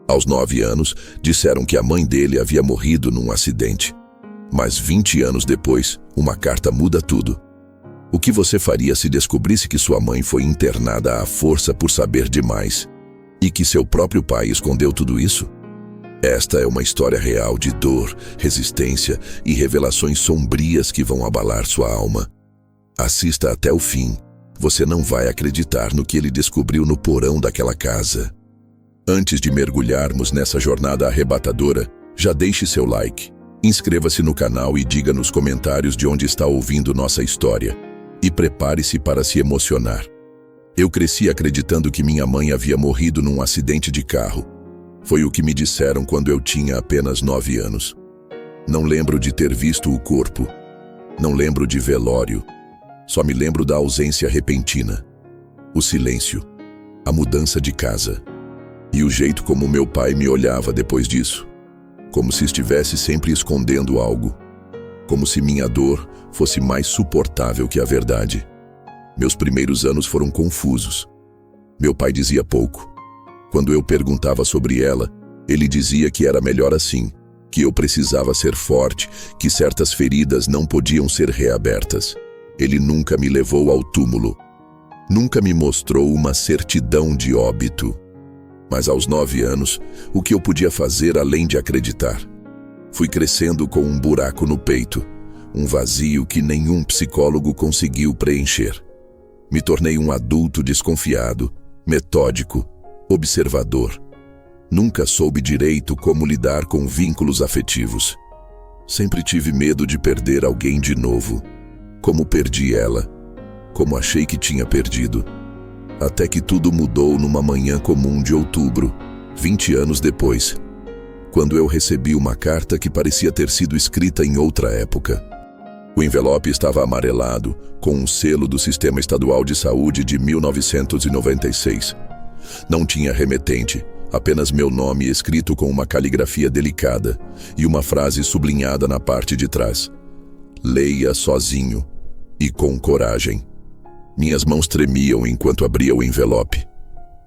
Aos 9 anos, disseram que a mãe dele havia morrido num acidente. Mas 20 anos depois, uma carta muda tudo. O que você faria se descobrisse que sua mãe foi internada à força por saber demais e que seu próprio pai escondeu tudo isso? Esta é uma história real de dor, resistência e revelações sombrias que vão abalar sua alma. Assista até o fim. Você não vai acreditar no que ele descobriu no porão daquela casa. Antes de mergulharmos nessa jornada arrebatadora, já deixe seu like, inscreva-se no canal e diga nos comentários de onde está ouvindo nossa história. E prepare-se para se emocionar. Eu cresci acreditando que minha mãe havia morrido num acidente de carro. Foi o que me disseram quando eu tinha apenas 9 anos. Não lembro de ter visto o corpo. Não lembro de velório. Só me lembro da ausência repentina. O silêncio. A mudança de casa. E o jeito como meu pai me olhava depois disso. Como se estivesse sempre escondendo algo. Como se minha dor fosse mais suportável que a verdade. Meus primeiros anos foram confusos. Meu pai dizia pouco. Quando eu perguntava sobre ela, ele dizia que era melhor assim, que eu precisava ser forte, que certas feridas não podiam ser reabertas. Ele nunca me levou ao túmulo. Nunca me mostrou uma certidão de óbito. Mas aos 9 anos, o que eu podia fazer além de acreditar? Fui crescendo com um buraco no peito, um vazio que nenhum psicólogo conseguiu preencher. Me tornei um adulto desconfiado, metódico, observador. Nunca soube direito como lidar com vínculos afetivos. Sempre tive medo de perder alguém de novo. Como perdi ela, como achei que tinha perdido. Até que tudo mudou numa manhã comum de outubro, 20 anos depois, quando eu recebi uma carta que parecia ter sido escrita em outra época. O envelope estava amarelado, com um selo do Sistema Estadual de Saúde de 1996. Não tinha remetente, apenas meu nome escrito com uma caligrafia delicada e uma frase sublinhada na parte de trás. Leia sozinho e com coragem. Minhas mãos tremiam enquanto abria o envelope.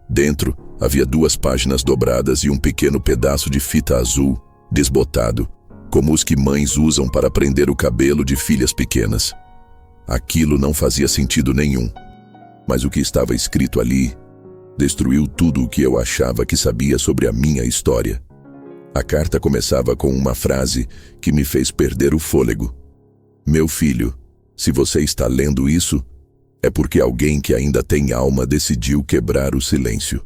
Dentro, havia 2 páginas dobradas e um pequeno pedaço de fita azul, desbotado, como os que mães usam para prender o cabelo de filhas pequenas. Aquilo não fazia sentido nenhum. Mas o que estava escrito ali destruiu tudo o que eu achava que sabia sobre a minha história. A carta começava com uma frase que me fez perder o fôlego. Meu filho, se você está lendo isso, é porque alguém que ainda tem alma decidiu quebrar o silêncio.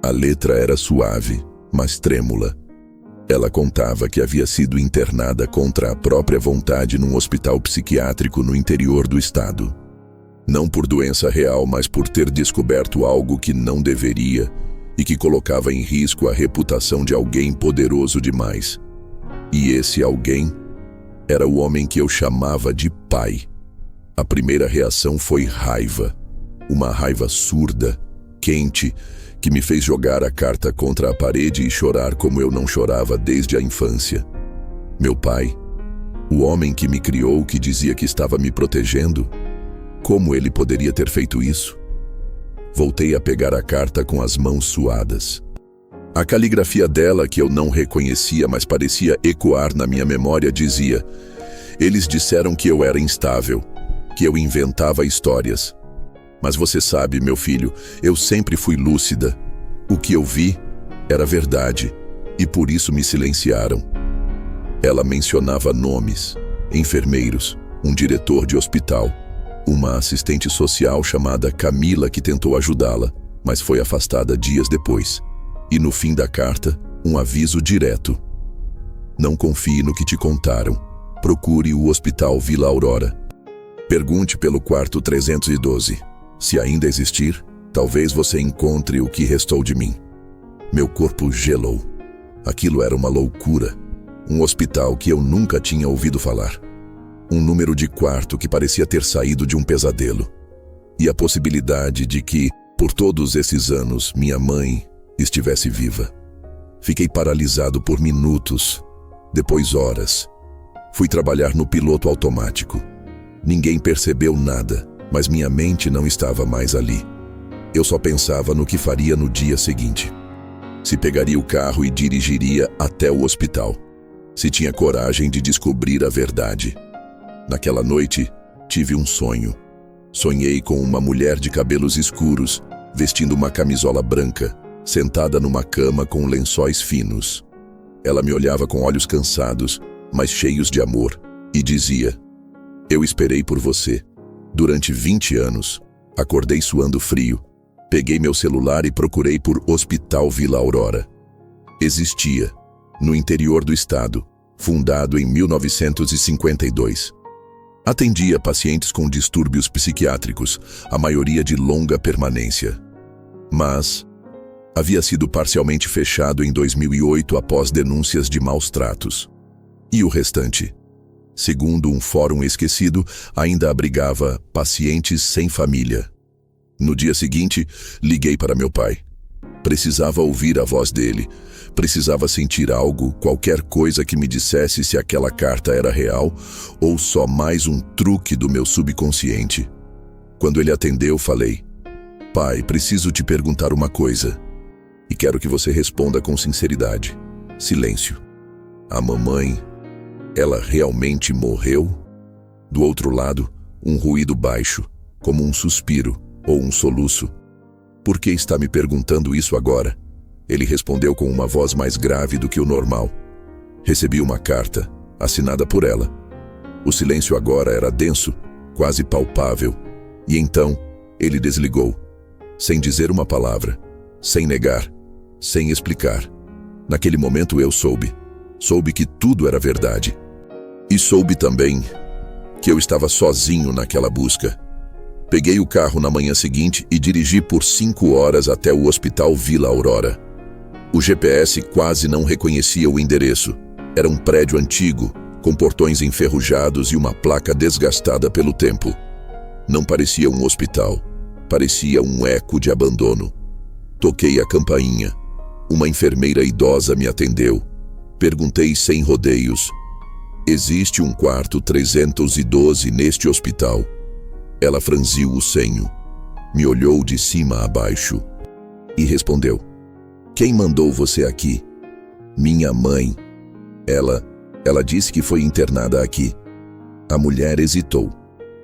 A letra era suave, mas trêmula. Ela contava que havia sido internada contra a própria vontade num hospital psiquiátrico no interior do estado. Não por doença real, mas por ter descoberto algo que não deveria e que colocava em risco a reputação de alguém poderoso demais. E esse alguém era o homem que eu chamava de pai. A primeira reação foi raiva. Uma raiva surda, quente, que me fez jogar a carta contra a parede e chorar como eu não chorava desde a infância. Meu pai, o homem que me criou, que dizia que estava me protegendo, como ele poderia ter feito isso? Voltei a pegar a carta com as mãos suadas. A caligrafia dela, que eu não reconhecia, mas parecia ecoar na minha memória, dizia: eles disseram que eu era instável, que eu inventava histórias. Mas você sabe, meu filho, eu sempre fui lúcida. O que eu vi era verdade, e por isso me silenciaram. Ela mencionava nomes, enfermeiros, um diretor de hospital, uma assistente social chamada Camila que tentou ajudá-la, mas foi afastada dias depois. E no fim da carta, um aviso direto: não confie no que te contaram. Procure o Hospital Vila Aurora. Pergunte pelo quarto 312. Se ainda existir, talvez você encontre o que restou de mim. Meu corpo gelou. Aquilo era uma loucura. Um hospital que eu nunca tinha ouvido falar. Um número de quarto que parecia ter saído de um pesadelo. E a possibilidade de que, por todos esses anos, minha mãe estivesse viva. Fiquei paralisado por minutos, depois horas. Fui trabalhar no piloto automático. Ninguém percebeu nada, mas minha mente não estava mais ali. Eu só pensava no que faria no dia seguinte. Se pegaria o carro e dirigiria até o hospital. Se tinha coragem de descobrir a verdade. Naquela noite, tive um sonho. Sonhei com uma mulher de cabelos escuros, vestindo uma camisola branca, sentada numa cama com lençóis finos. Ela me olhava com olhos cansados, mas cheios de amor, e dizia: "Eu esperei por você. Durante 20 anos, acordei suando frio. Peguei meu celular e procurei por Hospital Vila Aurora. Existia, no interior do estado, fundado em 1952. Atendia pacientes com distúrbios psiquiátricos, a maioria de longa permanência. Mas havia sido parcialmente fechado em 2008 após denúncias de maus tratos. E o restante? Segundo um fórum esquecido, ainda abrigava pacientes sem família. No dia seguinte, liguei para meu pai. Precisava ouvir a voz dele. Precisava sentir algo, qualquer coisa que me dissesse se aquela carta era real ou só mais um truque do meu subconsciente. Quando ele atendeu, falei: "Pai, preciso te perguntar uma coisa. E quero que você responda com sinceridade." Silêncio. "A mamãe, ela realmente morreu?" Do outro lado, um ruído baixo, como um suspiro ou um soluço. "Por que está me perguntando isso agora?" Ele respondeu com uma voz mais grave do que o normal. "Recebi uma carta, assinada por ela." O silêncio agora era denso, quase palpável. E então, ele desligou, sem dizer uma palavra, sem negar, sem explicar. Naquele momento eu soube que tudo era verdade. E soube também que eu estava sozinho naquela busca. Peguei o carro na manhã seguinte e dirigi por 5 horas até o Hospital Vila Aurora. O GPS quase não reconhecia o endereço. Era um prédio antigo, com portões enferrujados e uma placa desgastada pelo tempo. Não parecia um hospital, parecia um eco de abandono. Toquei a campainha. Uma enfermeira idosa me atendeu. Perguntei sem rodeios: "Existe um quarto 312 neste hospital?" Ela franziu o senho, me olhou de cima a baixo e respondeu: "Quem mandou você aqui?" "Minha mãe. Ela disse que foi internada aqui." A mulher hesitou.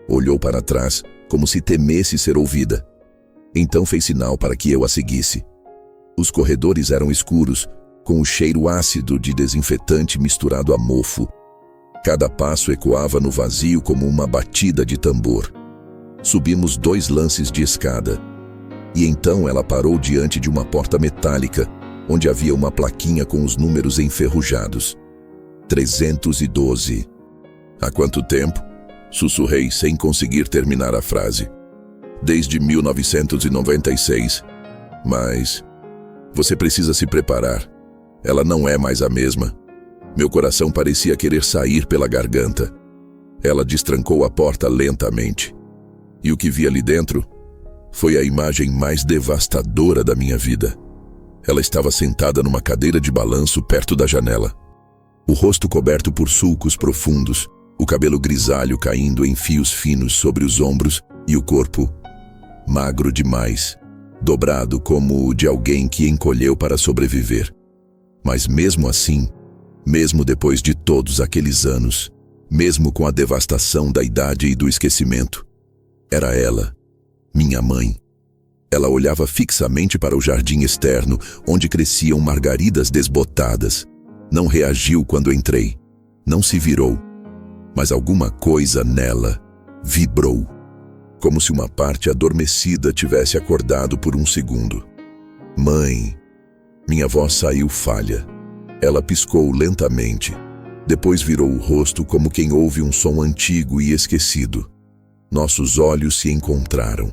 Olhou para trás, como se temesse ser ouvida. Então fez sinal para que eu a seguisse. Os corredores eram escuros, com o cheiro ácido de desinfetante misturado a mofo. Cada passo ecoava no vazio como uma batida de tambor. Subimos 2 lances de escada. E então ela parou diante de uma porta metálica, onde havia uma plaquinha com os números enferrujados. 312. "Há quanto tempo?" Sussurrei sem conseguir terminar a frase. "Desde 1996. Mas você precisa se preparar. Ela não é mais a mesma." Meu coração parecia querer sair pela garganta. Ela destrancou a porta lentamente. E o que vi ali dentro foi a imagem mais devastadora da minha vida. Ela estava sentada numa cadeira de balanço perto da janela. O rosto coberto por sulcos profundos, o cabelo grisalho caindo em fios finos sobre os ombros e o corpo magro demais, dobrado como o de alguém que encolheu para sobreviver. Mas mesmo assim, mesmo depois de todos aqueles anos, mesmo com a devastação da idade e do esquecimento, era ela, minha mãe. Ela olhava fixamente para o jardim externo, onde cresciam margaridas desbotadas. Não reagiu quando entrei. Não se virou. Mas alguma coisa nela vibrou, como se uma parte adormecida tivesse acordado por um segundo. "Mãe." Minha voz saiu falha. Ela piscou lentamente. Depois virou o rosto como quem ouve um som antigo e esquecido. Nossos olhos se encontraram.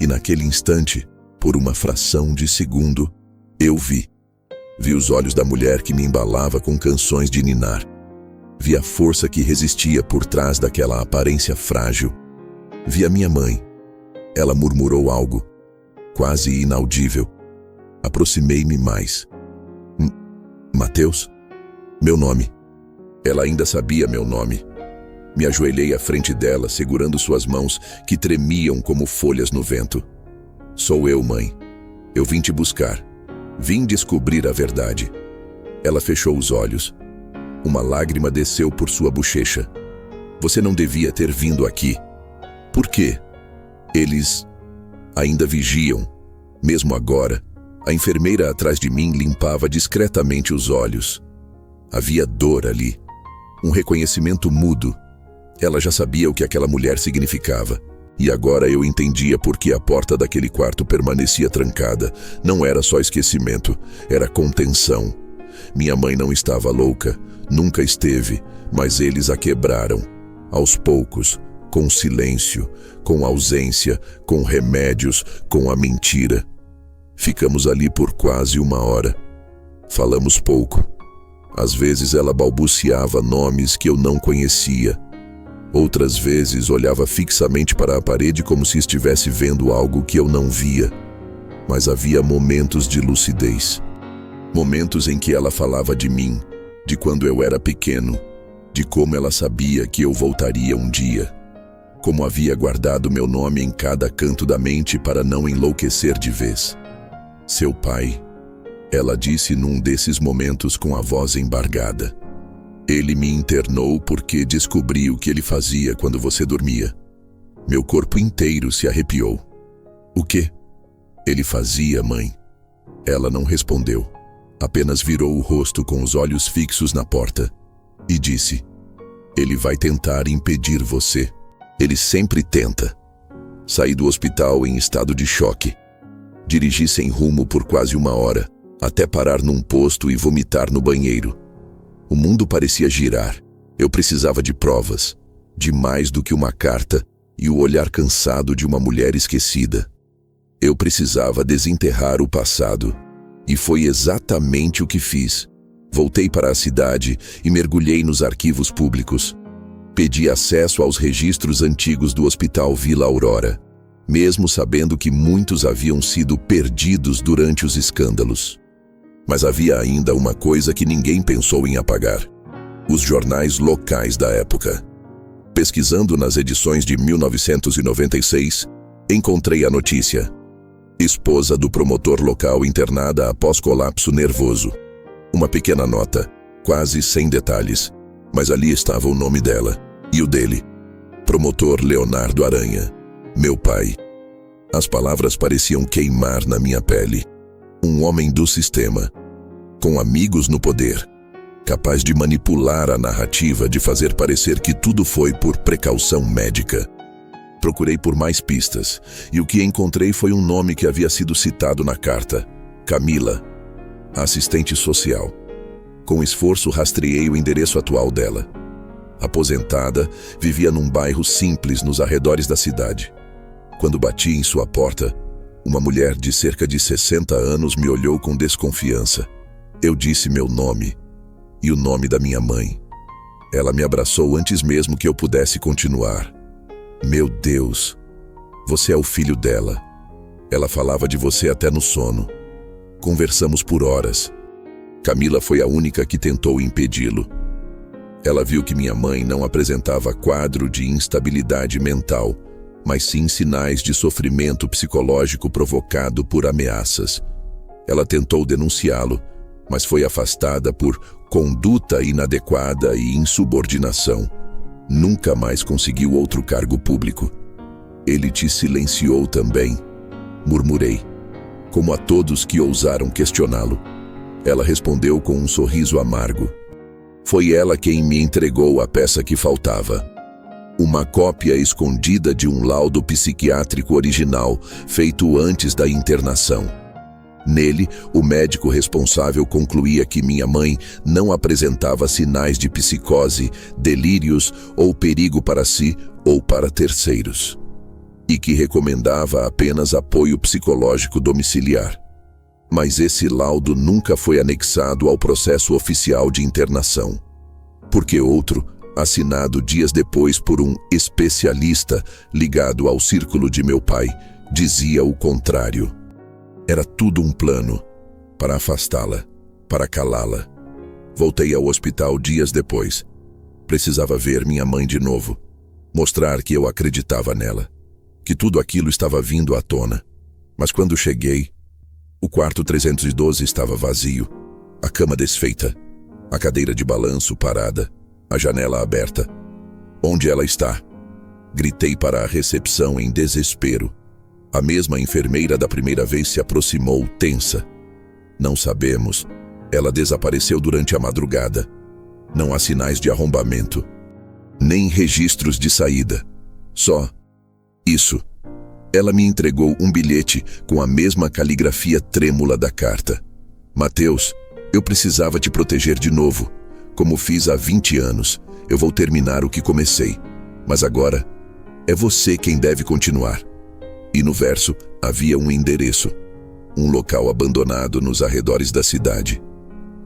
E naquele instante, por uma fração de segundo, eu vi. Vi os olhos da mulher que me embalava com canções de ninar. Vi a força que resistia por trás daquela aparência frágil. Vi a minha mãe. Ela murmurou algo, quase inaudível. Aproximei-me mais. "Mateus?" Meu nome. Ela ainda sabia meu nome. Me ajoelhei à frente dela, segurando suas mãos, que tremiam como folhas no vento. "Sou eu, mãe. Eu vim te buscar." Vim descobrir a verdade. Ela fechou os olhos. Uma lágrima desceu por sua bochecha. Você não devia ter vindo aqui. Por quê? Eles ainda vigiam. Mesmo agora, a enfermeira atrás de mim limpava discretamente os olhos. Havia dor ali. Um reconhecimento mudo. Ela já sabia o que aquela mulher significava. E agora eu entendia por que a porta daquele quarto permanecia trancada. Não era só esquecimento, era contenção. Minha mãe não estava louca, nunca esteve, mas eles a quebraram. Aos poucos, com silêncio, com ausência, com remédios, com a mentira. Ficamos ali por quase 1 hora. Falamos pouco. Às vezes ela balbuciava nomes que eu não conhecia. Outras vezes olhava fixamente para a parede como se estivesse vendo algo que eu não via. Mas havia momentos de lucidez. Momentos em que ela falava de mim, de quando eu era pequeno, de como ela sabia que eu voltaria um dia. Como havia guardado meu nome em cada canto da mente para não enlouquecer de vez. Seu pai, ela disse num desses momentos com a voz embargada. Ele me internou porque descobri o que ele fazia quando você dormia. Meu corpo inteiro se arrepiou. O quê? Ele fazia, mãe. Ela não respondeu. Apenas virou o rosto com os olhos fixos na porta e disse: ele vai tentar impedir você. Ele sempre tenta. Saí do hospital em estado de choque. Dirigi sem rumo por quase 1 hora, até parar num posto e vomitar no banheiro. O mundo parecia girar. Eu precisava de provas, de mais do que uma carta e o olhar cansado de uma mulher esquecida. Eu precisava desenterrar o passado. E foi exatamente o que fiz. Voltei para a cidade e mergulhei nos arquivos públicos. Pedi acesso aos registros antigos do Hospital Vila Aurora, mesmo sabendo que muitos haviam sido perdidos durante os escândalos. Mas havia ainda uma coisa que ninguém pensou em apagar: os jornais locais da época. Pesquisando nas edições de 1996, encontrei a notícia: esposa do promotor local internada após colapso nervoso. Uma pequena nota, quase sem detalhes, mas ali estava o nome dela e o dele. Promotor Leonardo Aranha, meu pai. As palavras pareciam queimar na minha pele. Um homem do sistema, com amigos no poder, capaz de manipular a narrativa, de fazer parecer que tudo foi por precaução médica. Procurei por mais pistas, e o que encontrei foi um nome que havia sido citado na carta: Camila, assistente social. Com esforço rastreei o endereço atual dela. Aposentada, vivia num bairro simples nos arredores da cidade. Quando bati em sua porta, uma mulher de cerca de 60 anos me olhou com desconfiança. Eu disse meu nome e o nome da minha mãe. Ela me abraçou antes mesmo que eu pudesse continuar. Meu Deus, você é o filho dela. Ela falava de você até no sono. Conversamos por horas. Camila foi a única que tentou impedi-lo. Ela viu que minha mãe não apresentava quadro de instabilidade mental, mas sim sinais de sofrimento psicológico provocado por ameaças. Ela tentou denunciá-lo, mas foi afastada por conduta inadequada e insubordinação. Nunca mais conseguiu outro cargo público. Ele te silenciou também, murmurei, como a todos que ousaram questioná-lo. Ela respondeu com um sorriso amargo. Foi ela quem me entregou a peça que faltava. Uma cópia escondida de um laudo psiquiátrico original, feito antes da internação. Nele, o médico responsável concluía que minha mãe não apresentava sinais de psicose, delírios ou perigo para si ou para terceiros, e que recomendava apenas apoio psicológico domiciliar. Mas esse laudo nunca foi anexado ao processo oficial de internação, porque outro, assinado dias depois por um especialista ligado ao círculo de meu pai, dizia o contrário. Era tudo um plano para afastá-la, para calá-la. Voltei ao hospital dias depois. Precisava ver minha mãe de novo, mostrar que eu acreditava nela, que tudo aquilo estava vindo à tona. Mas quando cheguei, O quarto 312 estava vazio, a cama desfeita, a cadeira de balanço parada, a janela aberta. Onde ela está? Gritei para a recepção em desespero. A mesma enfermeira da primeira vez se aproximou, tensa. Não sabemos. Ela desapareceu durante a madrugada. Não há sinais de arrombamento, nem registros de saída. Só isso. Ela me entregou um bilhete com a mesma caligrafia trêmula da carta. Mateus, eu precisava te proteger de novo. Como fiz há 20 anos, eu vou terminar o que comecei. Mas agora, é você quem deve continuar. E no verso havia um endereço. Um local abandonado nos arredores da cidade.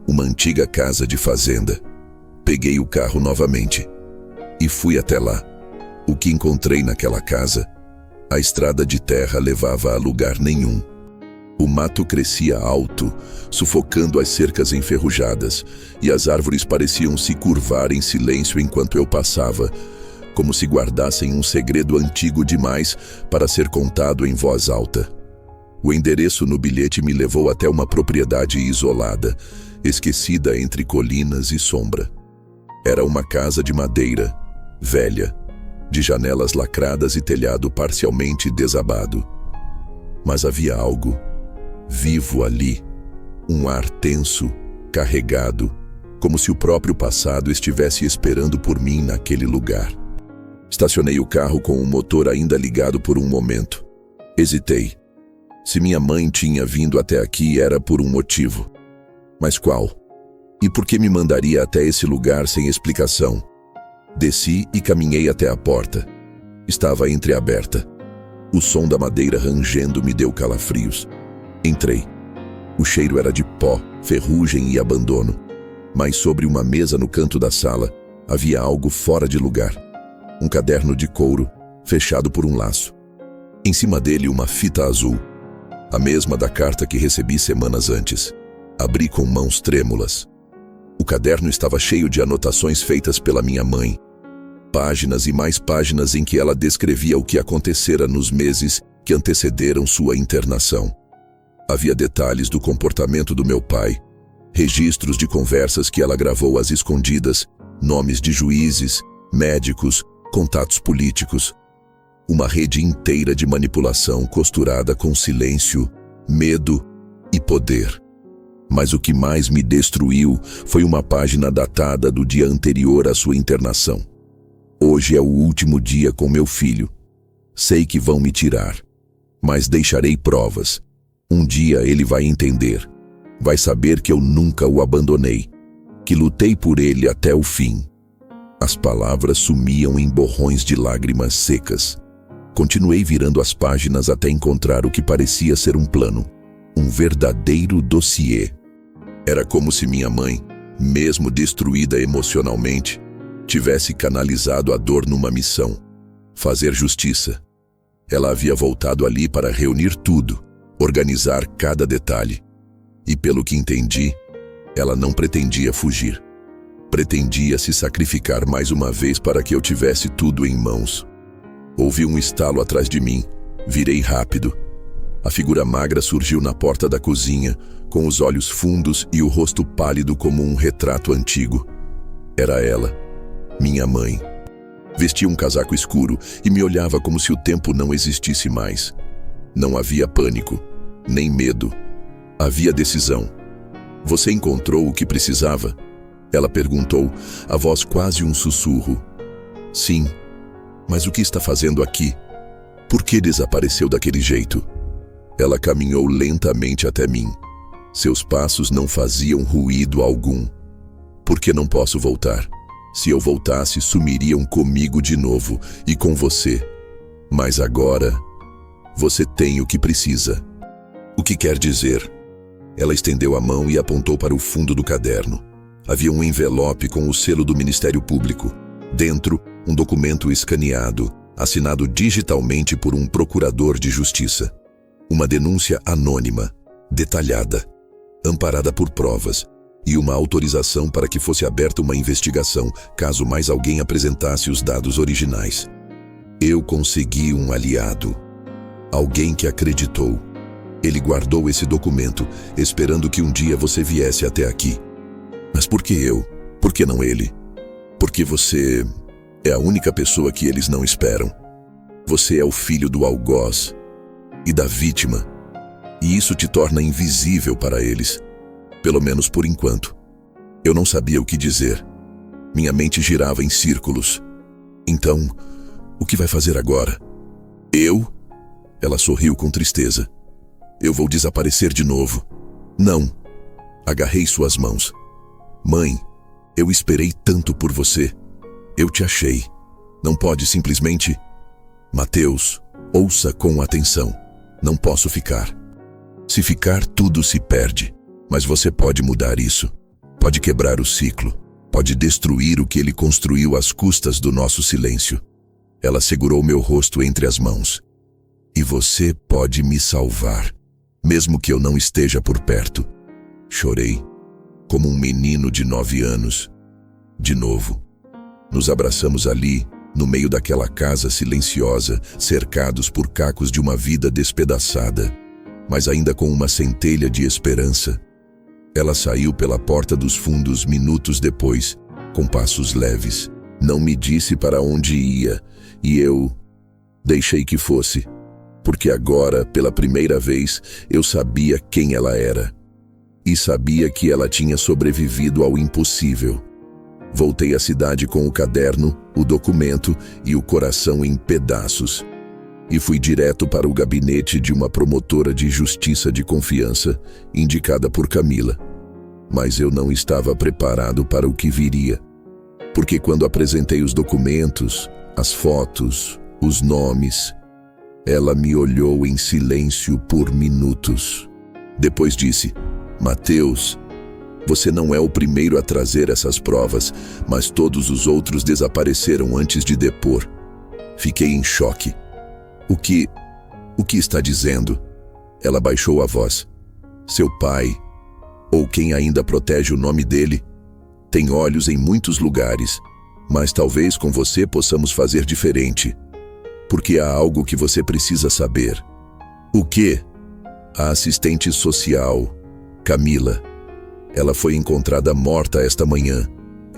Uma antiga casa de fazenda. Peguei o carro novamente e fui até lá. O que encontrei naquela casa? A estrada de terra levava a lugar nenhum. O mato crescia alto, sufocando as cercas enferrujadas, e as árvores pareciam se curvar em silêncio enquanto eu passava, como se guardassem um segredo antigo demais para ser contado em voz alta. O endereço no bilhete me levou até uma propriedade isolada, esquecida entre colinas e sombra. Era uma casa de madeira, velha, de janelas lacradas e telhado parcialmente desabado. Mas havia algo vivo ali, um ar tenso, carregado, como se o próprio passado estivesse esperando por mim naquele lugar. Estacionei o carro com o motor ainda ligado por um momento. Hesitei. Se minha mãe tinha vindo até aqui era por um motivo. Mas qual? E por que me mandaria até esse lugar sem explicação? Desci e caminhei até a porta. Estava entreaberta. O som da madeira rangendo me deu calafrios. Entrei. O cheiro era de pó, ferrugem e abandono. Mas sobre uma mesa no canto da sala havia algo fora de lugar. Um caderno de couro, fechado por um laço. Em cima dele uma fita azul. A mesma da carta que recebi semanas antes. Abri com mãos trêmulas. O caderno estava cheio de anotações feitas pela minha mãe. Páginas e mais páginas em que ela descrevia o que acontecera nos meses que antecederam sua internação. Havia detalhes do comportamento do meu pai, registros de conversas que ela gravou às escondidas, nomes de juízes, médicos, contatos políticos. Uma rede inteira de manipulação costurada com silêncio, medo e poder. Mas o que mais me destruiu foi uma página datada do dia anterior à sua internação. Hoje é o último dia com meu filho. Sei que vão me tirar, mas deixarei provas. Um dia ele vai entender. Vai saber que eu nunca o abandonei, que lutei por ele até o fim. As palavras sumiam em borrões de lágrimas secas. Continuei virando as páginas até encontrar o que parecia ser um plano. Um verdadeiro dossiê. Era como se minha mãe, mesmo destruída emocionalmente, tivesse canalizado a dor numa missão: fazer justiça. Ela havia voltado ali para reunir tudo, organizar cada detalhe. E pelo que entendi, ela não pretendia fugir. Pretendia se sacrificar mais uma vez para que eu tivesse tudo em mãos. Ouvi um estalo atrás de mim. Virei rápido. A figura magra surgiu na porta da cozinha, com os olhos fundos e o rosto pálido como um retrato antigo. Era ela, minha mãe. Vestia um casaco escuro e me olhava como se o tempo não existisse mais. Não havia pânico, nem medo. Havia decisão. Você encontrou o que precisava? Ela perguntou, a voz quase um sussurro. Sim, mas o que está fazendo aqui? Por que desapareceu daquele jeito? Ela caminhou lentamente até mim. Seus passos não faziam ruído algum. Por que não posso voltar? Se eu voltasse, sumiriam comigo de novo e com você. Mas agora, você tem o que precisa. O que quer dizer? Ela estendeu a mão e apontou para o fundo do caderno. Havia um envelope com o selo do Ministério Público. Dentro, um documento escaneado, assinado digitalmente por um procurador de justiça. Uma denúncia anônima, detalhada, amparada por provas, e uma autorização para que fosse aberta uma investigação, caso mais alguém apresentasse os dados originais. Eu consegui um aliado. Alguém que acreditou. Ele guardou esse documento, esperando que um dia você viesse até aqui. Mas por que eu? Por que não ele? Porque você é a única pessoa que eles não esperam. Você é o filho do algoz e da vítima. E isso te torna invisível para eles. Pelo menos por enquanto. Eu não sabia o que dizer. Minha mente girava em círculos. Então, o que vai fazer agora? Eu? Ela sorriu com tristeza. Eu vou desaparecer de novo. Não. Agarrei suas mãos. Mãe, eu esperei tanto por você. Eu te achei. Não pode simplesmente... Mateus, ouça com atenção. Não posso ficar. Se ficar, tudo se perde. Mas você pode mudar isso. Pode quebrar o ciclo. Pode destruir o que ele construiu às custas do nosso silêncio. Ela segurou meu rosto entre as mãos. E você pode me salvar, mesmo que eu não esteja por perto. Chorei, como um menino de 9 anos. De novo. Nos abraçamos ali, no meio daquela casa silenciosa, cercados por cacos de uma vida despedaçada, mas ainda com uma centelha de esperança. Ela saiu pela porta dos fundos minutos depois, com passos leves. Não me disse para onde ia, e eu deixei que fosse, porque agora, pela primeira vez, eu sabia quem ela era. E sabia que ela tinha sobrevivido ao impossível. Voltei à cidade com o caderno, o documento e o coração em pedaços. E fui direto para o gabinete de uma promotora de justiça de confiança, indicada por Camila. Mas eu não estava preparado para o que viria. Porque quando apresentei os documentos, as fotos, os nomes, ela me olhou em silêncio por minutos. Depois disse: Mateus, você não é o primeiro a trazer essas provas, mas todos os outros desapareceram antes de depor. Fiquei em choque. O que está dizendo? Ela baixou a voz. Seu pai, ou quem ainda protege o nome dele, tem olhos em muitos lugares, mas talvez com você possamos fazer diferente. Porque há algo que você precisa saber. O quê? A assistente social, Camila. Ela foi encontrada morta esta manhã,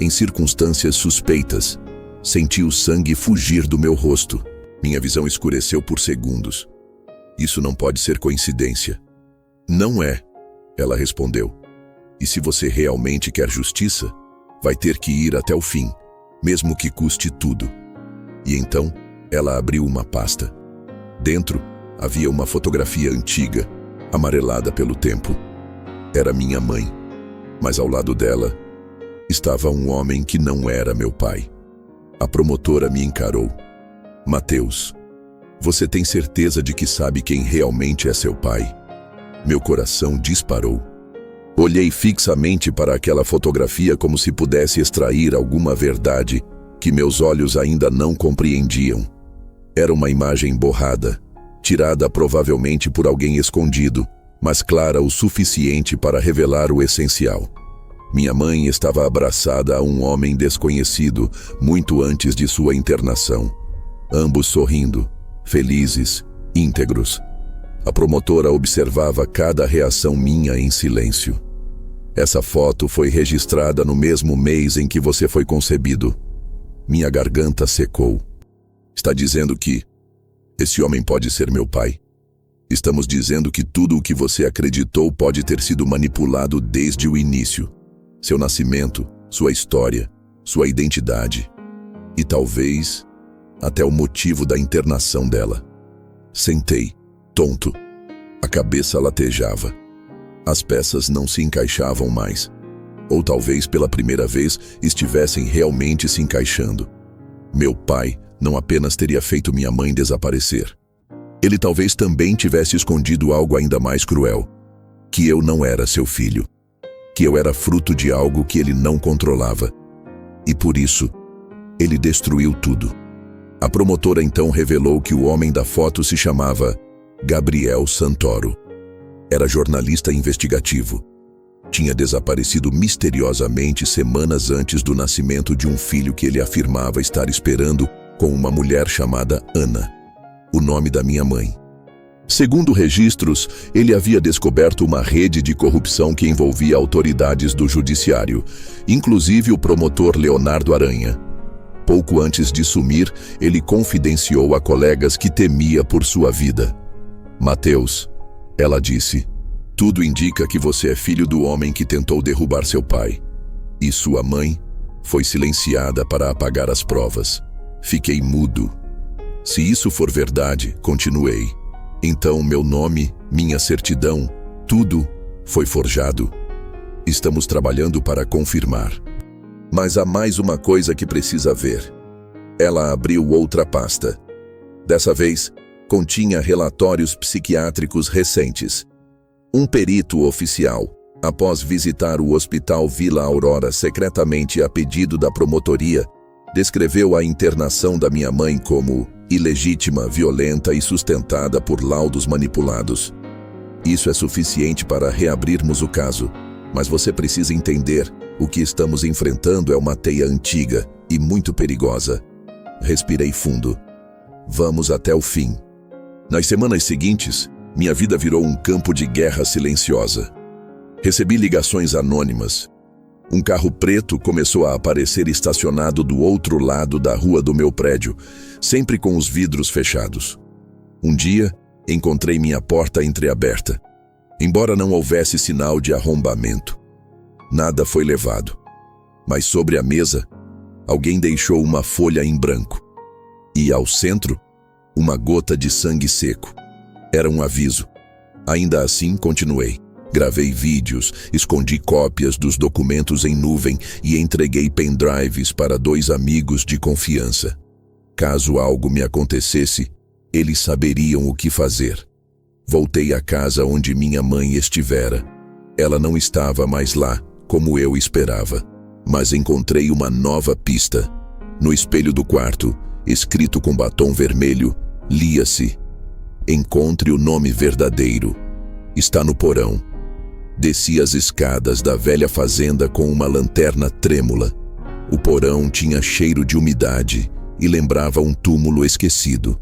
em circunstâncias suspeitas. Senti o sangue fugir do meu rosto. Minha visão escureceu por segundos. Isso não pode ser coincidência. Não é, ela respondeu. E se você realmente quer justiça, vai ter que ir até o fim, mesmo que custe tudo. E então, ela abriu uma pasta. Dentro, havia uma fotografia antiga, amarelada pelo tempo. Era minha mãe, mas ao lado dela, estava um homem que não era meu pai. A promotora me encarou. Mateus, você tem certeza de que sabe quem realmente é seu pai? Meu coração disparou. Olhei fixamente para aquela fotografia como se pudesse extrair alguma verdade que meus olhos ainda não compreendiam. Era uma imagem borrada, tirada provavelmente por alguém escondido, mas clara o suficiente para revelar o essencial. Minha mãe estava abraçada a um homem desconhecido muito antes de sua internação. Ambos sorrindo, felizes, íntegros. A promotora observava cada reação minha em silêncio. Essa foto foi registrada no mesmo mês em que você foi concebido. Minha garganta secou. Está dizendo que esse homem pode ser meu pai? Estamos dizendo que tudo o que você acreditou pode ter sido manipulado desde o início. Seu nascimento, sua história, sua identidade. E talvez até o motivo da internação dela. Sentei, tonto. A cabeça latejava. As peças não se encaixavam mais. Ou talvez pela primeira vez estivessem realmente se encaixando. Meu pai não apenas teria feito minha mãe desaparecer. Ele talvez também tivesse escondido algo ainda mais cruel. Que eu não era seu filho. Que eu era fruto de algo que ele não controlava. E por isso, ele destruiu tudo. A promotora então revelou que o homem da foto se chamava Gabriel Santoro. Era jornalista investigativo. Tinha desaparecido misteriosamente semanas antes do nascimento de um filho que ele afirmava estar esperando com uma mulher chamada Ana, o nome da minha mãe. Segundo registros, ele havia descoberto uma rede de corrupção que envolvia autoridades do judiciário, inclusive o promotor Leonardo Aranha. Pouco antes de sumir, ele confidenciou a colegas que temia por sua vida. Mateus, ela disse, tudo indica que você é filho do homem que tentou derrubar seu pai. E sua mãe foi silenciada para apagar as provas. Fiquei mudo. Se isso for verdade, continuei. Então meu nome, minha certidão, tudo foi forjado. Estamos trabalhando para confirmar. Mas há mais uma coisa que precisa ver. Ela abriu outra pasta. Dessa vez, continha relatórios psiquiátricos recentes. Um perito oficial, após visitar o Hospital Vila Aurora secretamente a pedido da promotoria, descreveu a internação da minha mãe como ilegítima, violenta e sustentada por laudos manipulados. Isso é suficiente para reabrirmos o caso, mas você precisa entender, o que estamos enfrentando é uma teia antiga e muito perigosa. Respirei fundo. Vamos até o fim. Nas semanas seguintes, minha vida virou um campo de guerra silenciosa. Recebi ligações anônimas. Um carro preto começou a aparecer estacionado do outro lado da rua do meu prédio, sempre com os vidros fechados. Um dia, encontrei minha porta entreaberta, embora não houvesse sinal de arrombamento. Nada foi levado, mas sobre a mesa, alguém deixou uma folha em branco. E ao centro, uma gota de sangue seco. Era um aviso. Ainda assim, continuei. Gravei vídeos, escondi cópias dos documentos em nuvem e entreguei pendrives para 2 amigos de confiança. Caso algo me acontecesse, eles saberiam o que fazer. Voltei à casa onde minha mãe estivera. Ela não estava mais lá, como eu esperava, mas encontrei uma nova pista. No espelho do quarto, escrito com batom vermelho, lia-se: encontre o nome verdadeiro. Está no porão. Desci as escadas da velha fazenda com uma lanterna trêmula. O porão tinha cheiro de umidade e lembrava um túmulo esquecido.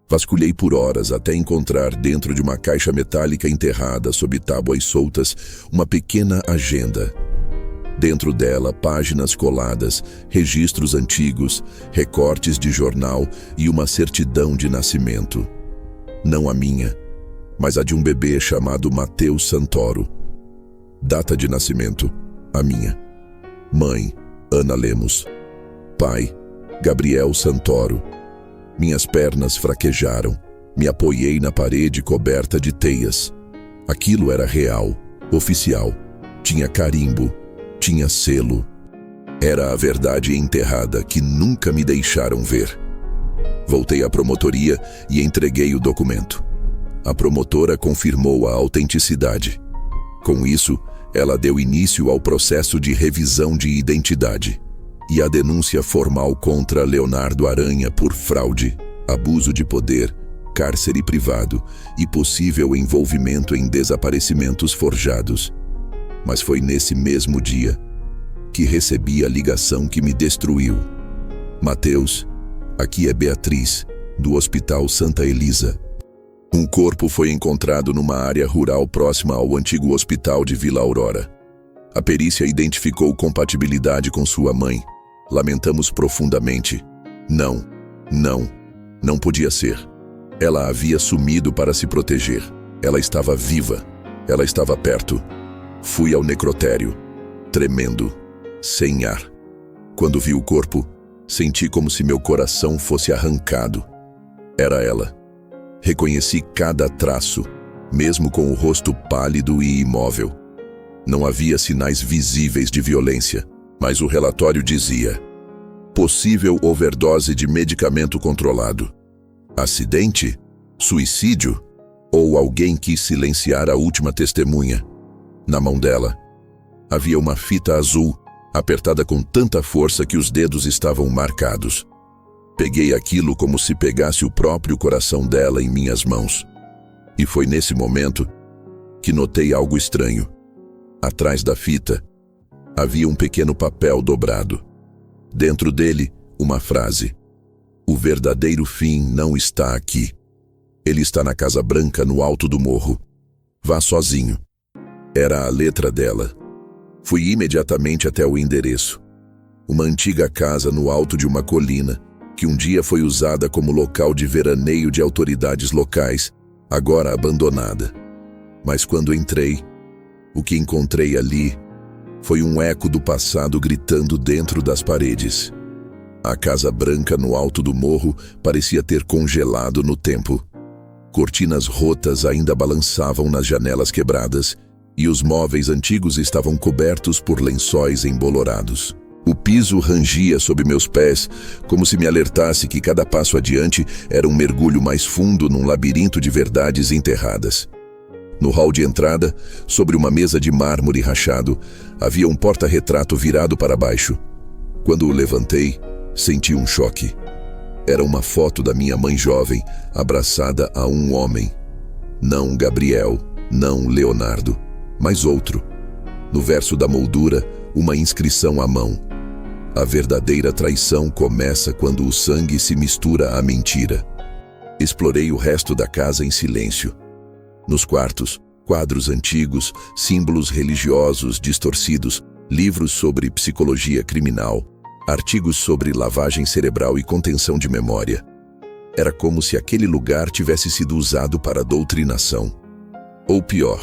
Vasculhei por horas até encontrar dentro de uma caixa metálica enterrada sob tábuas soltas uma pequena agenda. Dentro dela, páginas coladas, registros antigos, recortes de jornal e uma certidão de nascimento. Não a minha, mas a de um bebê chamado Mateus Santoro. Data de nascimento, a minha. Mãe, Ana Lemos. Pai, Gabriel Santoro. Minhas pernas fraquejaram. Me apoiei na parede coberta de teias. Aquilo era real, oficial. Tinha carimbo, tinha selo. Era a verdade enterrada que nunca me deixaram ver. Voltei à promotoria e entreguei o documento. A promotora confirmou a autenticidade. Com isso, ela deu início ao processo de revisão de identidade e a denúncia formal contra Leonardo Aranha por fraude, abuso de poder, cárcere privado e possível envolvimento em desaparecimentos forjados. Mas foi nesse mesmo dia que recebi a ligação que me destruiu. Mateus, aqui é Beatriz, do Hospital Santa Elisa. Um corpo foi encontrado numa área rural próxima ao antigo hospital de Vila Aurora. A perícia identificou compatibilidade com sua mãe. Lamentamos profundamente. Não podia ser. Ela havia sumido para se proteger. Ela estava viva. Ela estava perto. Fui ao necrotério, tremendo, sem ar. Quando vi o corpo, senti como se meu coração fosse arrancado. Era ela. Reconheci cada traço, mesmo com o rosto pálido e imóvel. Não havia sinais visíveis de violência, mas o relatório dizia: possível overdose de medicamento controlado. Acidente? Suicídio? Ou alguém quis silenciar a última testemunha? Na mão dela, havia uma fita azul, apertada com tanta força que os dedos estavam marcados. Peguei aquilo como se pegasse o próprio coração dela em minhas mãos. E foi nesse momento que notei algo estranho. Atrás da fita, havia um pequeno papel dobrado. Dentro dele, uma frase: o verdadeiro fim não está aqui. Ele está na Casa Branca, no alto do morro. Vá sozinho. Era a letra dela. Fui imediatamente até o endereço. Uma antiga casa no alto de uma colina, que um dia foi usada como local de veraneio de autoridades locais, agora abandonada. Mas quando entrei, o que encontrei ali foi um eco do passado gritando dentro das paredes. A Casa Branca no alto do morro parecia ter congelado no tempo. Cortinas rotas ainda balançavam nas janelas quebradas e os móveis antigos estavam cobertos por lençóis embolorados. O piso rangia sob meus pés, como se me alertasse que cada passo adiante era um mergulho mais fundo num labirinto de verdades enterradas. No hall de entrada, sobre uma mesa de mármore rachado, havia um porta-retrato virado para baixo. Quando o levantei, senti um choque. Era uma foto da minha mãe jovem, abraçada a um homem. Não Gabriel, não Leonardo, mas outro. No verso da moldura, uma inscrição à mão. A verdadeira traição começa quando o sangue se mistura à mentira. Explorei o resto da casa em silêncio. Nos quartos, quadros antigos, símbolos religiosos distorcidos, livros sobre psicologia criminal, artigos sobre lavagem cerebral e contenção de memória. Era como se aquele lugar tivesse sido usado para doutrinação. Ou pior,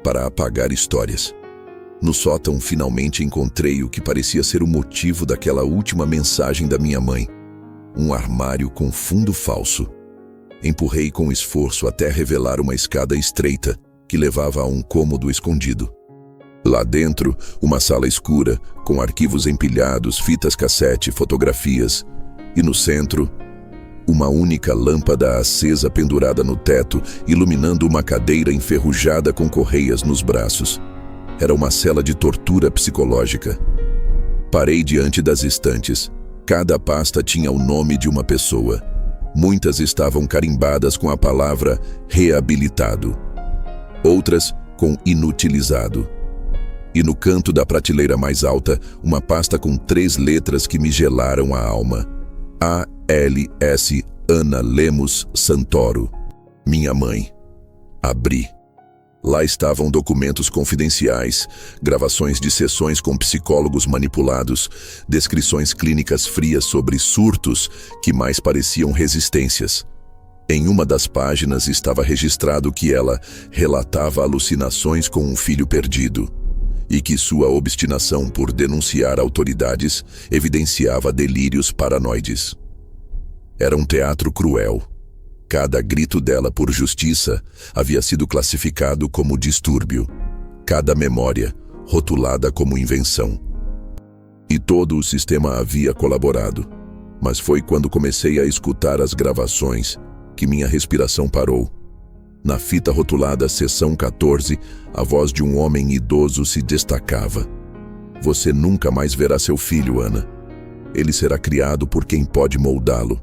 para apagar histórias. No sótão, finalmente encontrei o que parecia ser o motivo daquela última mensagem da minha mãe. Um armário com fundo falso. Empurrei com esforço até revelar uma escada estreita que levava a um cômodo escondido. Lá dentro, uma sala escura, com arquivos empilhados, fitas cassete, fotografias. E no centro, uma única lâmpada acesa pendurada no teto, iluminando uma cadeira enferrujada com correias nos braços. Era uma cela de tortura psicológica. Parei diante das estantes. Cada pasta tinha o nome de uma pessoa. Muitas estavam carimbadas com a palavra reabilitado. Outras com inutilizado. E no canto da prateleira mais alta, uma pasta com 3 letras que me gelaram a alma. A.L.S. Ana Lemos Santoro. Minha mãe. Abri. Lá estavam documentos confidenciais, gravações de sessões com psicólogos manipulados, descrições clínicas frias sobre surtos que mais pareciam resistências. Em uma das páginas estava registrado que ela relatava alucinações com um filho perdido e que sua obstinação por denunciar autoridades evidenciava delírios paranoides. Era um teatro cruel. Cada grito dela por justiça havia sido classificado como distúrbio. Cada memória, rotulada como invenção. E todo o sistema havia colaborado. Mas foi quando comecei a escutar as gravações que minha respiração parou. Na fita rotulada Sessão 14, a voz de um homem idoso se destacava. Você nunca mais verá seu filho, Ana. Ele será criado por quem pode moldá-lo.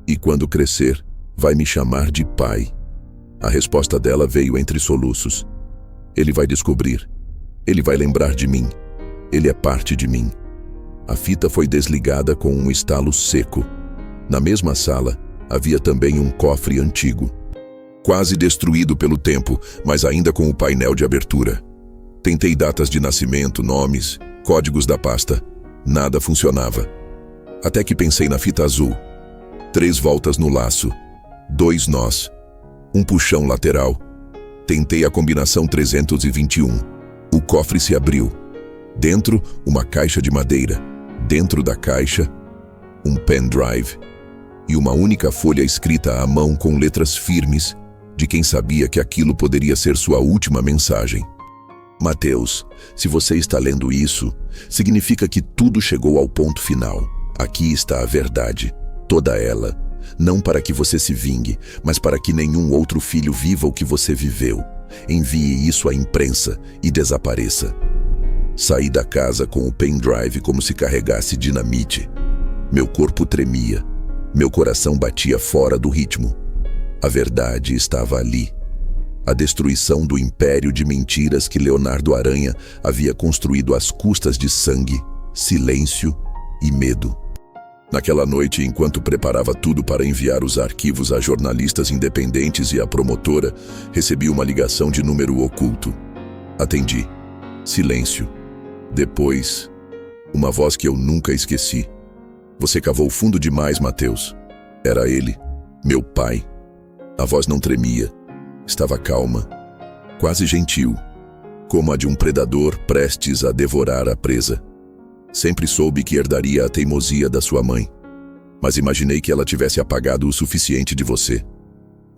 E quando crescer, vai me chamar de pai. A resposta dela veio entre soluços. Ele vai descobrir. Ele vai lembrar de mim. Ele é parte de mim. A fita foi desligada com um estalo seco. Na mesma sala, havia também um cofre antigo. Quase destruído pelo tempo, mas ainda com o painel de abertura. Tentei datas de nascimento, nomes, códigos da pasta. Nada funcionava. Até que pensei na fita azul. 3 voltas no laço. 2 nós, um puxão lateral. Tentei a combinação 321. O cofre se abriu. Dentro, uma caixa de madeira. Dentro da caixa, um pendrive. E uma única folha escrita à mão com letras firmes, de quem sabia que aquilo poderia ser sua última mensagem. Mateus, se você está lendo isso, significa que tudo chegou ao ponto final. Aqui está a verdade, toda ela. Não para que você se vingue, mas para que nenhum outro filho viva o que você viveu. Envie isso à imprensa e desapareça. Saí da casa com o pendrive como se carregasse dinamite. Meu corpo tremia. Meu coração batia fora do ritmo. A verdade estava ali. A destruição do império de mentiras que Leonardo Aranha havia construído às custas de sangue, silêncio e medo. Naquela noite, enquanto preparava tudo para enviar os arquivos a jornalistas independentes e à promotora, recebi uma ligação de número oculto. Atendi. Silêncio. Depois, uma voz que eu nunca esqueci. Você cavou fundo demais, Mateus. Era ele, meu pai. A voz não tremia. Estava calma, quase gentil, como a de um predador prestes a devorar a presa. Sempre soube que herdaria a teimosia da sua mãe, mas imaginei que ela tivesse apagado o suficiente de você.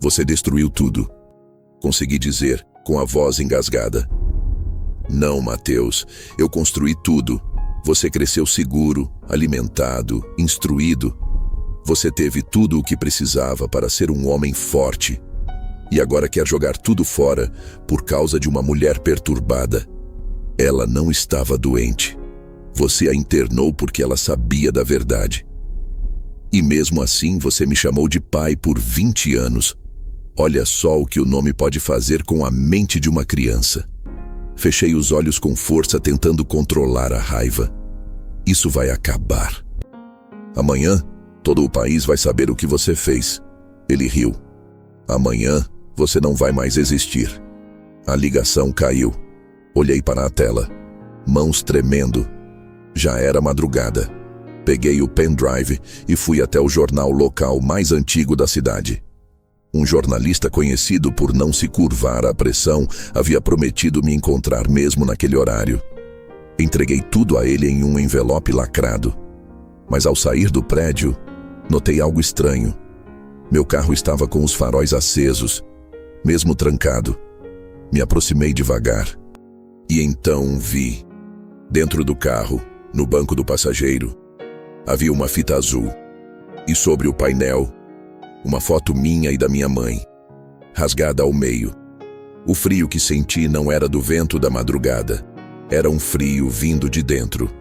Você destruiu tudo. Consegui dizer, com a voz engasgada. Não, Mateus, eu construí tudo. Você cresceu seguro, alimentado, instruído. Você teve tudo o que precisava para ser um homem forte. E agora quer jogar tudo fora por causa de uma mulher perturbada. Ela não estava doente. Você a internou porque ela sabia da verdade. E mesmo assim você me chamou de pai por 20 anos. Olha só o que o nome pode fazer com a mente de uma criança. Fechei os olhos com força tentando controlar a raiva. Isso vai acabar. Amanhã, todo o país vai saber o que você fez. Ele riu. Amanhã, você não vai mais existir. A ligação caiu. Olhei para a tela. Mãos tremendo. Já era madrugada. Peguei o pendrive e fui até o jornal local mais antigo da cidade. Um jornalista conhecido por não se curvar à pressão havia prometido me encontrar mesmo naquele horário. Entreguei tudo a ele em um envelope lacrado. Mas ao sair do prédio, notei algo estranho. Meu carro estava com os faróis acesos, mesmo trancado. Me aproximei devagar. E então vi, dentro do carro, no banco do passageiro, havia uma fita azul. E sobre o painel, uma foto minha e da minha mãe, rasgada ao meio. O frio que senti não era do vento da madrugada. Era um frio vindo de dentro.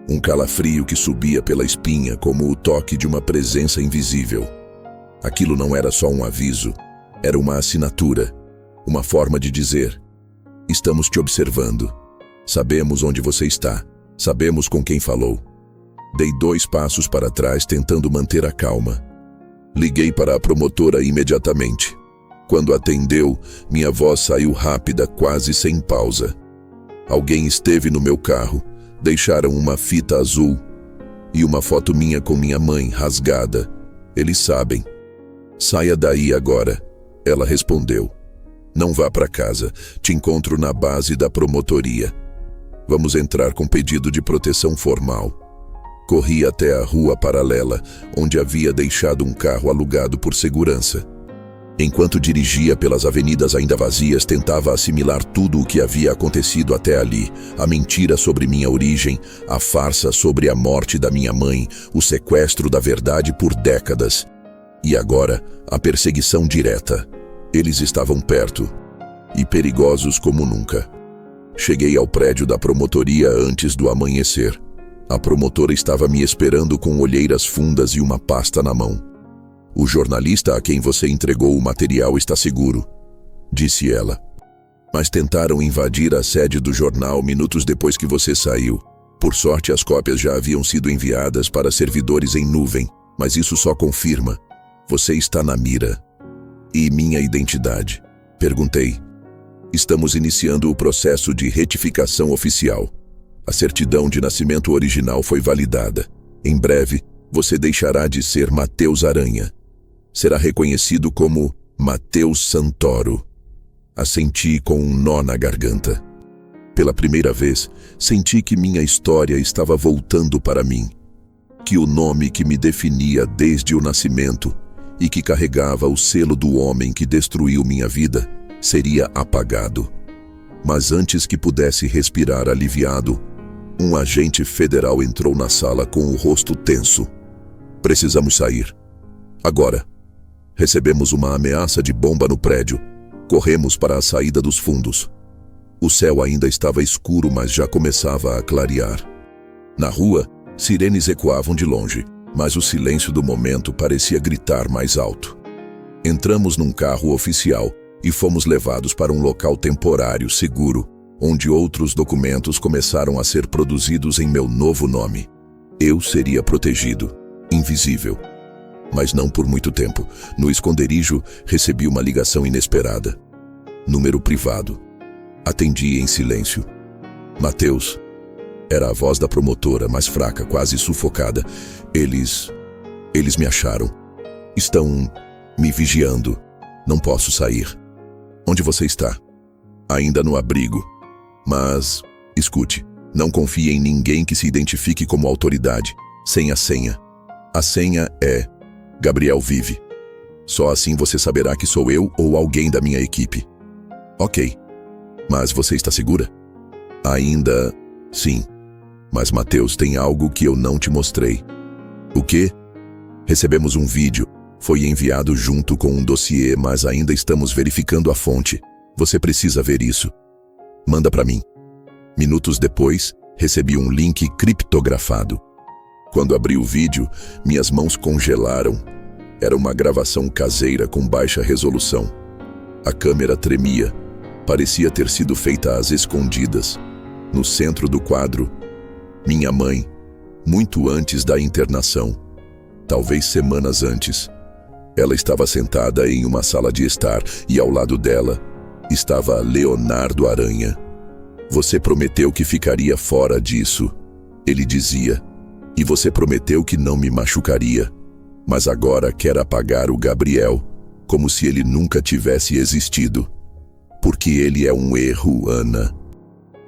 Um calafrio que subia pela espinha como o toque de uma presença invisível. Aquilo não era só um aviso, era uma assinatura, uma forma de dizer: estamos te observando. Sabemos onde você está. Sabemos com quem falou. Dei 2 passos para trás tentando manter a calma. Liguei para a promotora imediatamente. Quando atendeu, minha voz saiu rápida, quase sem pausa. Alguém esteve no meu carro. Deixaram uma fita azul e uma foto minha com minha mãe rasgada. Eles sabem. Saia daí agora. Ela respondeu. Não vá para casa. Te encontro na base da promotoria. Vamos entrar com pedido de proteção formal. Corri até a rua paralela, onde havia deixado um carro alugado por segurança. Enquanto dirigia pelas avenidas ainda vazias, tentava assimilar tudo o que havia acontecido até ali. A mentira sobre minha origem, a farsa sobre a morte da minha mãe, o sequestro da verdade por décadas. E agora, a perseguição direta. Eles estavam perto, e perigosos como nunca. Cheguei ao prédio da promotoria antes do amanhecer. A promotora estava me esperando com olheiras fundas e uma pasta na mão. O jornalista a quem você entregou o material está seguro, disse ela. Mas tentaram invadir a sede do jornal minutos depois que você saiu. Por sorte, as cópias já haviam sido enviadas para servidores em nuvem, mas isso só confirma. Você está na mira. E minha identidade? Perguntei. Estamos iniciando o processo de retificação oficial. A certidão de nascimento original foi validada. Em breve, você deixará de ser Mateus Aranha. Será reconhecido como Mateus Santoro. Assenti com um nó na garganta. Pela primeira vez, senti que minha história estava voltando para mim. Que o nome que me definia desde o nascimento e que carregava o selo do homem que destruiu minha vida seria apagado. Mas antes que pudesse respirar aliviado, um agente federal entrou na sala com o rosto tenso. Precisamos sair. Agora. Recebemos uma ameaça de bomba no prédio. Corremos para a saída dos fundos. O céu ainda estava escuro, mas já começava a clarear. Na rua, sirenes ecoavam de longe, mas o silêncio do momento parecia gritar mais alto. Entramos num carro oficial e fomos levados para um local temporário seguro, onde outros documentos começaram a ser produzidos em meu novo nome. Eu seria protegido, invisível. Mas não por muito tempo. No esconderijo, recebi uma ligação inesperada. Número privado. Atendi em silêncio. Mateus. Era a voz da promotora, mais fraca, quase sufocada. Eles me acharam. Estão me vigiando. Não posso sair. Onde você está? Ainda no abrigo. Mas, escute, não confie em ninguém que se identifique como autoridade, sem a senha. A senha é: Gabriel vive. Só assim você saberá que sou eu ou alguém da minha equipe. Ok. Mas você está segura? Ainda, sim. Mas Mateus, tem algo que eu não te mostrei. O quê? Recebemos um vídeo. Foi enviado junto com um dossiê, mas ainda estamos verificando a fonte. Você precisa ver isso. Manda para mim. Minutos depois, recebi um link criptografado. Quando abri o vídeo, minhas mãos congelaram. Era uma gravação caseira com baixa resolução. A câmera tremia. Parecia ter sido feita às escondidas. No centro do quadro, minha mãe, muito antes da internação. Talvez semanas antes. Ela estava sentada em uma sala de estar e ao lado dela estava Leonardo Aranha. Você prometeu que ficaria fora disso, ele dizia. E você prometeu que não me machucaria. Mas agora quer apagar o Gabriel, como se ele nunca tivesse existido. Porque ele é um erro, Ana.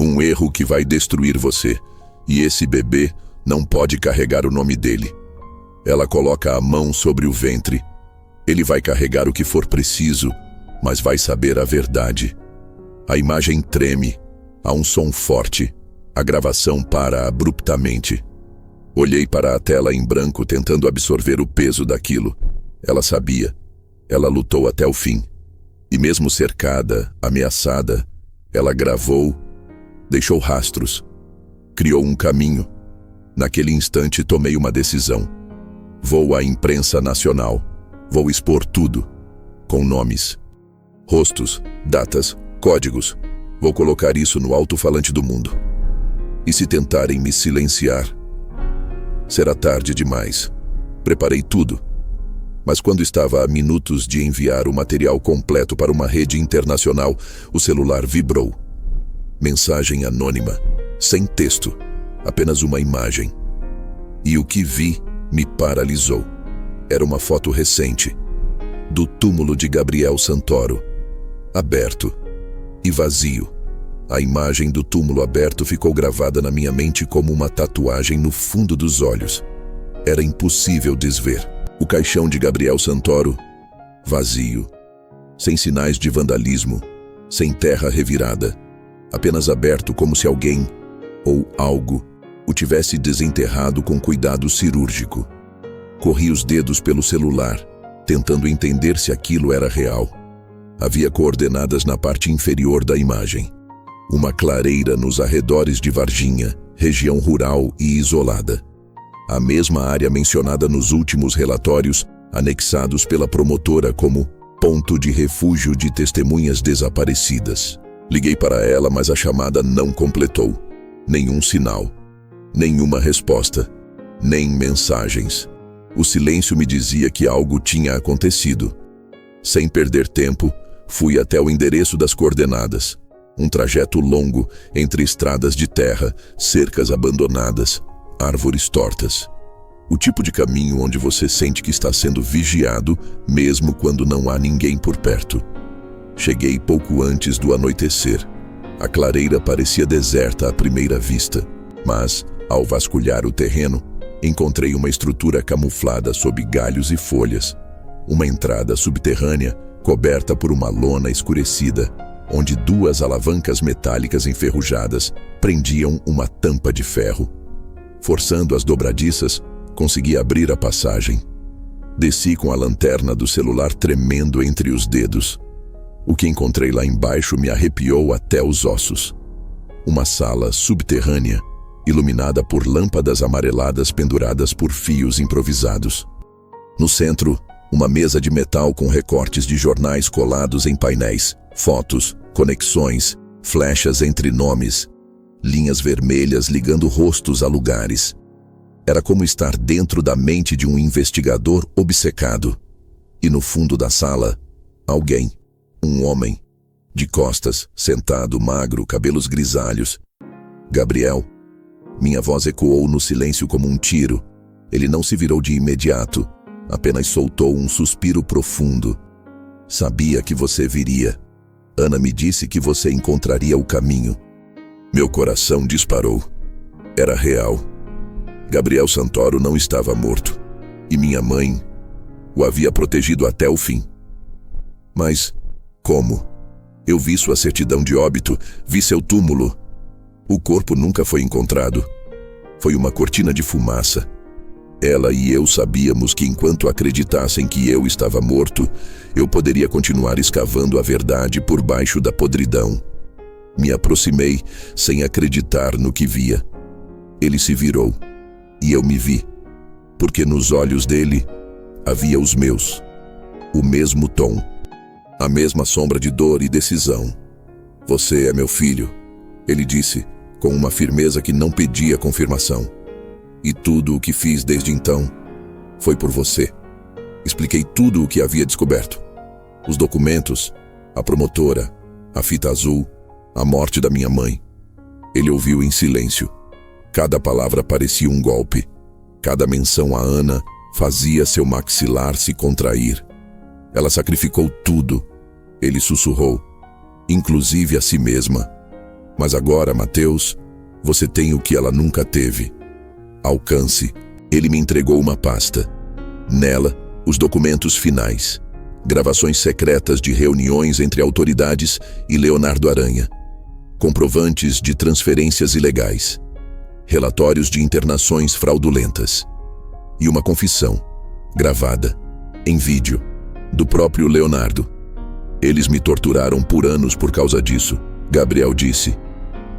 Um erro que vai destruir você. E esse bebê não pode carregar o nome dele. Ela coloca a mão sobre o ventre. Ele vai carregar o que for preciso, mas vai saber a verdade. A imagem treme. Há um som forte. A gravação para abruptamente. Olhei para a tela em branco tentando absorver o peso daquilo. Ela sabia. Ela lutou até o fim. E mesmo cercada, ameaçada, ela gravou, deixou rastros, criou um caminho. Naquele instante tomei uma decisão. Vou à imprensa nacional. Vou expor tudo, com nomes, rostos, datas, códigos. Vou colocar isso no alto-falante do mundo. E se tentarem me silenciar, será tarde demais. Preparei tudo. Mas quando estava a minutos de enviar o material completo para uma rede internacional, o celular vibrou. Mensagem anônima, sem texto, apenas uma imagem. E o que vi me paralisou. Era uma foto recente, do túmulo de Gabriel Santoro, aberto e vazio. A imagem do túmulo aberto ficou gravada na minha mente como uma tatuagem no fundo dos olhos. Era impossível desver. O caixão de Gabriel Santoro, vazio, sem sinais de vandalismo, sem terra revirada, apenas aberto como se alguém, ou algo, o tivesse desenterrado com cuidado cirúrgico. Corri os dedos pelo celular, tentando entender se aquilo era real. Havia coordenadas na parte inferior da imagem. Uma clareira nos arredores de Varginha, região rural e isolada. A mesma área mencionada nos últimos relatórios, anexados pela promotora como ponto de refúgio de testemunhas desaparecidas. Liguei para ela, mas a chamada não completou. Nenhum sinal, nenhuma resposta, nem mensagens. O silêncio me dizia que algo tinha acontecido. Sem perder tempo, fui até o endereço das coordenadas. Um trajeto longo entre estradas de terra, cercas abandonadas, árvores tortas. O tipo de caminho onde você sente que está sendo vigiado, mesmo quando não há ninguém por perto. Cheguei pouco antes do anoitecer. A clareira parecia deserta à primeira vista, mas, ao vasculhar o terreno, encontrei uma estrutura camuflada sob galhos e folhas. Uma entrada subterrânea, coberta por uma lona escurecida, onde duas alavancas metálicas enferrujadas prendiam uma tampa de ferro. Forçando as dobradiças, consegui abrir a passagem. Desci com a lanterna do celular tremendo entre os dedos. O que encontrei lá embaixo me arrepiou até os ossos. Uma sala subterrânea, iluminada por lâmpadas amareladas penduradas por fios improvisados. No centro, uma mesa de metal com recortes de jornais colados em painéis, fotos, conexões, flechas entre nomes, linhas vermelhas ligando rostos a lugares. Era como estar dentro da mente de um investigador obcecado. E no fundo da sala, alguém, um homem, de costas, sentado, magro, cabelos grisalhos. Gabriel. Minha voz ecoou no silêncio como um tiro. Ele não se virou de imediato, apenas soltou um suspiro profundo. Sabia que você viria. Ana me disse que você encontraria o caminho. Meu coração disparou. Era real. Gabriel Santoro não estava morto. E minha mãe o havia protegido até o fim. Mas como? Eu vi sua certidão de óbito, vi seu túmulo. O corpo nunca foi encontrado. Foi uma cortina de fumaça. Ela e eu sabíamos que enquanto acreditassem que eu estava morto, eu poderia continuar escavando a verdade por baixo da podridão. Me aproximei, sem acreditar no que via. Ele se virou, e eu me vi, porque nos olhos dele havia os meus, o mesmo tom, a mesma sombra de dor e decisão. Você é meu filho, ele disse, com uma firmeza que não pedia confirmação. E tudo o que fiz desde então foi por você. Expliquei tudo o que havia descoberto. Os documentos, a promotora, a fita azul, a morte da minha mãe. Ele ouviu em silêncio. Cada palavra parecia um golpe. Cada menção a Ana fazia seu maxilar se contrair. Ela sacrificou tudo. Ele sussurrou, inclusive a si mesma. Mas agora, Mateus, você tem o que ela nunca teve. Alcance. Ele me entregou uma pasta. Nela, os documentos finais. Gravações secretas de reuniões entre autoridades e Leonardo Aranha. Comprovantes de transferências ilegais. Relatórios de internações fraudulentas. E uma confissão, gravada, em vídeo, do próprio Leonardo. Eles me torturaram por anos por causa disso, Gabriel disse.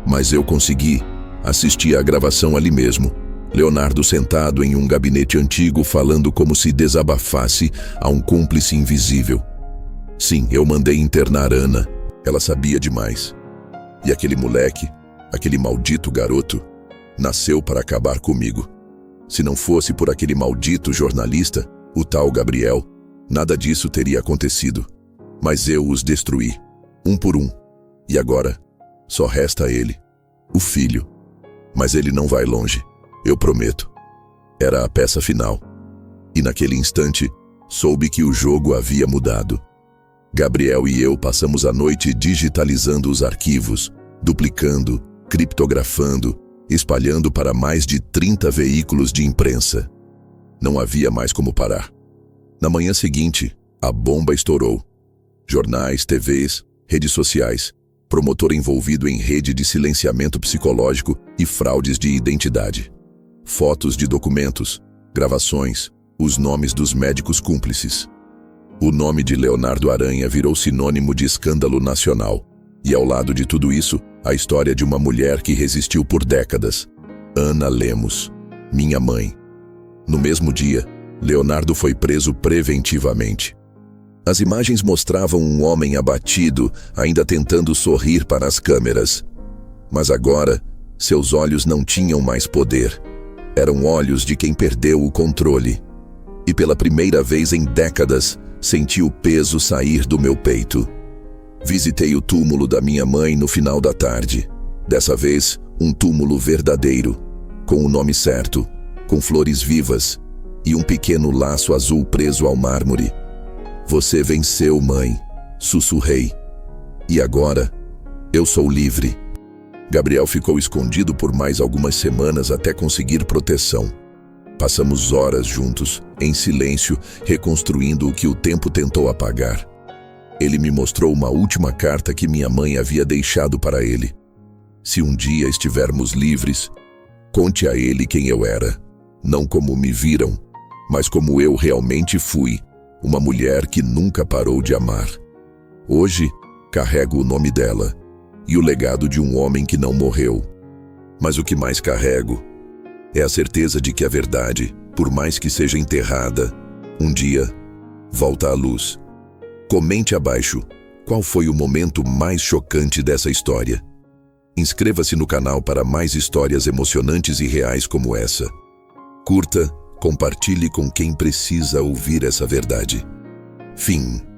Mas eu consegui. Assisti à gravação ali mesmo. Leonardo sentado em um gabinete antigo falando como se desabafasse a um cúmplice invisível. Sim, eu mandei internar Ana. Ela sabia demais. E aquele moleque, aquele maldito garoto, nasceu para acabar comigo. Se não fosse por aquele maldito jornalista, o tal Gabriel, nada disso teria acontecido. Mas eu os destruí, um por um. E agora, só resta ele, o filho. Mas ele não vai longe. Eu prometo. Era a peça final. E naquele instante, soube que o jogo havia mudado. Gabriel e eu passamos a noite digitalizando os arquivos, duplicando, criptografando, espalhando para mais de 30 veículos de imprensa. Não havia mais como parar. Na manhã seguinte, a bomba estourou. Jornais, TVs, redes sociais, promotor envolvido em rede de silenciamento psicológico e fraudes de identidade. Fotos de documentos, gravações, os nomes dos médicos cúmplices. O nome de Leonardo Aranha virou sinônimo de escândalo nacional. E ao lado de tudo isso, a história de uma mulher que resistiu por décadas. Ana Lemos, minha mãe. No mesmo dia, Leonardo foi preso preventivamente. As imagens mostravam um homem abatido, ainda tentando sorrir para as câmeras. Mas agora, seus olhos não tinham mais poder. Eram olhos de quem perdeu o controle. E pela primeira vez em décadas, senti o peso sair do meu peito. Visitei o túmulo da minha mãe no final da tarde. Dessa vez, um túmulo verdadeiro, com o nome certo, com flores vivas e um pequeno laço azul preso ao mármore. Você venceu, mãe, sussurrei. E agora, eu sou livre. Gabriel ficou escondido por mais algumas semanas até conseguir proteção. Passamos horas juntos, em silêncio, reconstruindo o que o tempo tentou apagar. Ele me mostrou uma última carta que minha mãe havia deixado para ele. Se um dia estivermos livres, conte a ele quem eu era. Não como me viram, mas como eu realmente fui, uma mulher que nunca parou de amar. Hoje, carrego o nome dela e o legado de um homem que não morreu. Mas o que mais carrego é a certeza de que a verdade, por mais que seja enterrada, um dia volta à luz. Comente abaixo qual foi o momento mais chocante dessa história. Inscreva-se no canal para mais histórias emocionantes e reais como essa. Curta, compartilhe com quem precisa ouvir essa verdade. Fim.